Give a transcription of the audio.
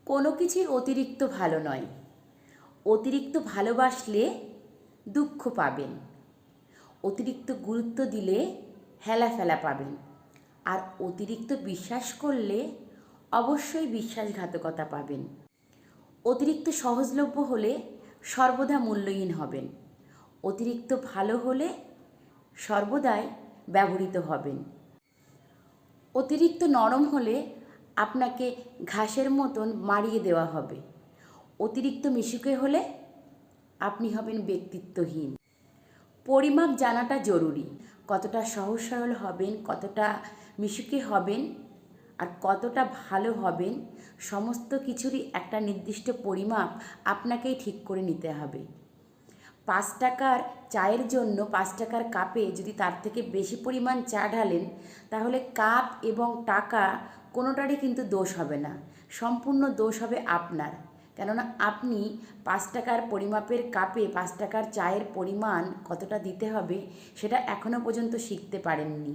কোনো কিছুই অতিরিক্ত ভালো নয়। অতিরিক্ত ভালোবাসলে দুঃখ পাবেন, অতিরিক্ত গুরুত্ব দিলে হেলাফেলা পাবেন, আর অতিরিক্ত বিশ্বাস করলে অবশ্যই বিশ্বাসঘাতকতা পাবেন। অতিরিক্ত সহজলভ্য হলে সর্বদা মূল্যহীন হবেন, অতিরিক্ত ভালো হলে সর্বদাই ব্যবহৃত হবেন। অতিরিক্ত নরম হলে আপনাকে ঘাসের মতন মাড়িয়ে দেওয়া হবে, অতিরিক্ত মিশুকে হলে আপনি হবেন ব্যক্তিত্বহীন। পরিমাপ জানাটা জরুরি, কতটা সহজ সরল হবেন, কতটা মিশুকে হবেন, আর কতটা ভালো হবেন, সমস্ত কিছুরই একটা নির্দিষ্ট পরিমাপ আপনাকেই ঠিক করে নিতে হবে। 5 টাকার চায়ের জন্য 5 টাকার কাপে যদি তার থেকে বেশি পরিমাণ চা ঢালেন, তাহলে কাপ এবং টাকা কোনোটারই কিন্তু দোষ হবে না, সম্পূর্ণ দোষ হবে আপনার। কেননা আপনি 5 টাকার পরিমাপের কাপে 5 টাকার চায়ের পরিমাণ কতটা দিতে হবে সেটা এখনও পর্যন্ত শিখতে পারেননি।